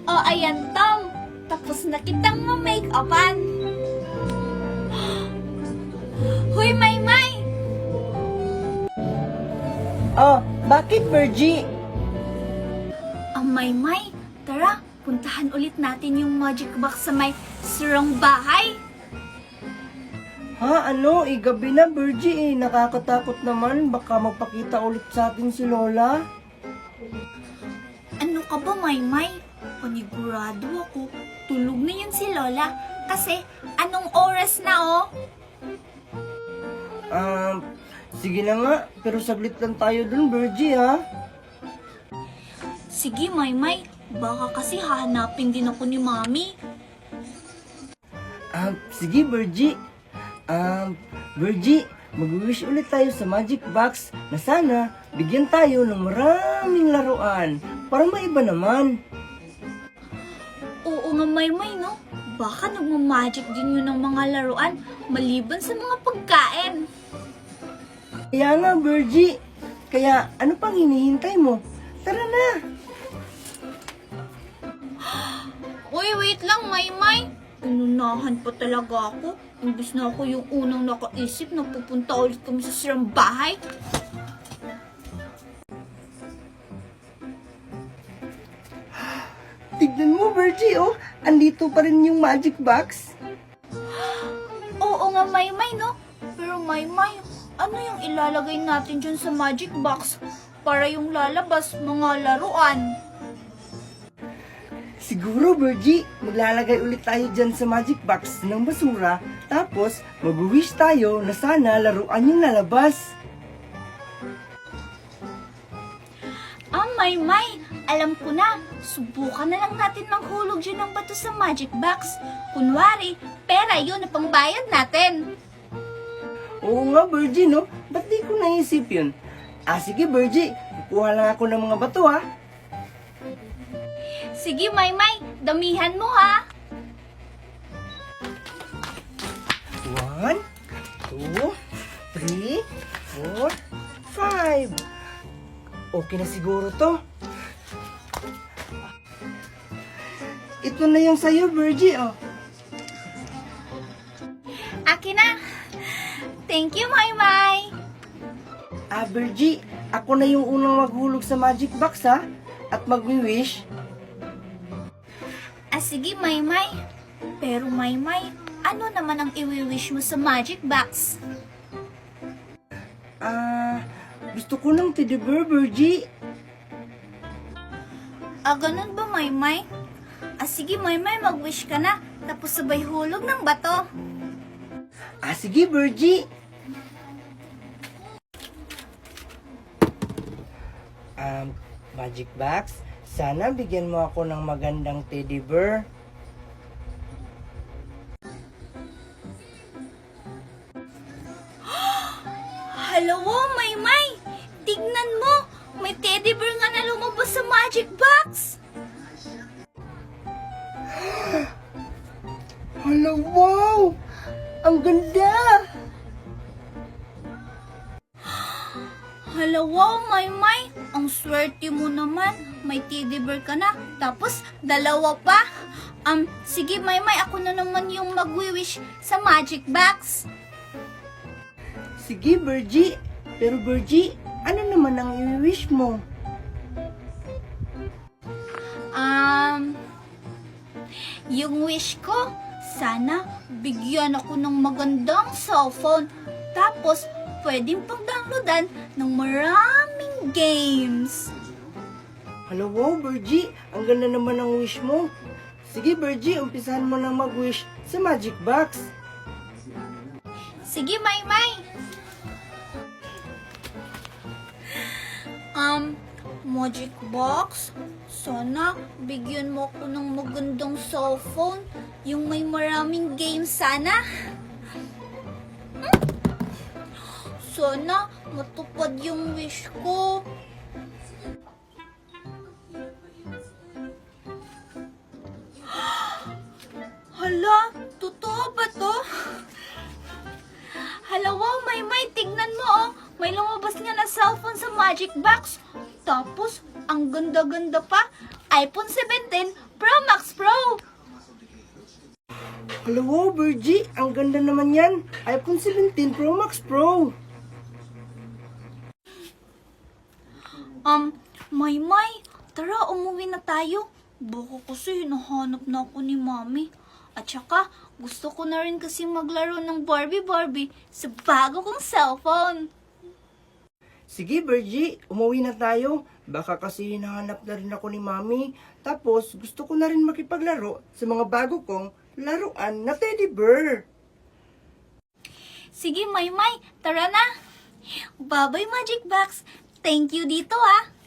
O ayan, Tom. Tapos na kitang ma-make-upan. Hoy, Maymay! Oh, bakit, Virgie? Maymay, tara, puntahan ulit natin yung magic box sa may sirang bahay. Ha, ano? Gabi na, Virgie eh. Nakakatakot naman. Baka magpakita ulit sa atin si Lola. Ano ka ba, Maymay? Panigurado ako. Tulog na yun si Lola. Kasi, anong oras na, oh? Sige na nga. Pero saglit lang tayo dun, Virgie, ha? Sige, Maymay. Baka kasi hahanapin din ako ni Mami. Sige, Virgie. Virgie, mag-wish ulit tayo sa magic box na sana bigyan tayo ng maraming laruan para maiba naman. Oo nga, Maymay, no? Baka nagmamagic din yun ng mga laruan maliban sa mga pagkain. Kaya nga, Virgie. Kaya ano pang hinihintay mo? Tara na! Uy, wait lang, Maymay. Inunahan pa talaga ako. Imbis na ako yung unang nakaisip na pupunta ulit kami sa sirang bahay. Tignan mo, Virgie, oh. Andito pa rin yung magic box. Oo nga, Maymay, no? Pero Maymay, ano yung ilalagay natin dyan sa magic box para yung lalabas mga laruan? Siguro, Virgie, maglalagay ulit tayo dyan sa magic box ng basura. Tapos, mag-wish tayo na sana laruan yung lalabas. Maymay, alam ko na. Subukan na lang natin manghulog dyan ng bato sa magic box. Kunwari, pera yun na pangbayad natin. Oo nga, Virgie, no? Ba't di ko naisip yun? Sige, Virgie. Kukuha lang ako ng mga bato, ha? Sige, Maymay, damihan mo ha. 1, 2, 3, 4, 5. Okay na siguro to. Ito na yung sa'yo, Virgie, oh. Akin na. Thank you, Maymay. Virgie, ako na yung unang maghulog sa magic box, ha? At mag-wish. Sige, Maymay. Pero Maymay, ano naman ang i-wish mo sa magic box? Gusto ko ng teddy bear, Virgie. Ganun ba, Maymay? Sige, Maymay, mag-wish ka na. Tapos sabay hulog ng bato. Sige, Virgie. Magic box, sana bigyan mo ako ng magandang teddy bear. Hello, Maymay! Tignan mo! May teddy bear nga na lumabas sa magic box! Hello, wow! Ang ganda! Hello, wow, Maymay! Ang swerte mo naman. May teddy bear ka na. Tapos, dalawa pa. Sige, Maymay, ako na naman yung mag-wish sa magic box. Sige, Virgie. Pero Virgie, ano naman ang i-wish mo? Yung wish ko, sana bigyan ako ng magandang cellphone. Tapos, pwedeng pag-downloadan ng maraming games. Hello, wow, Virgie. Ang ganda naman ng wish mo. Sige, Virgie, umpisahan mo nang mag-wish sa magic box. Sige, Maymay. Magic box, sana bigyan mo ko ng magandang cellphone. Yung may maraming games sana. Sana matupad yung wish ko. Hala, totoo ba to? Hala, wow, Maymay, tignan mo, oh. May lumabas nga na cellphone sa magic box. Tapos, ang ganda-ganda pa. iPhone 17 Pro Max Pro. Hello, Virgie. Ang ganda naman yan. iPhone 17 Pro Max Pro. Maymay, tara umuwi na tayo. Baka kasi hinahanap na ako ni Mami. At saka, gusto ko na rin kasi maglaro ng Barbie sa bago kong cellphone. Sige, Virgie. Umuwi na tayo. Baka kasi hinahanap na rin ako ni Mami. Tapos, gusto ko na rin makipaglaro sa mga bago kong laruan na teddy bear. Sige, Maymay, tara na. Bye-bye, Magic Box. Thank you dito, ah.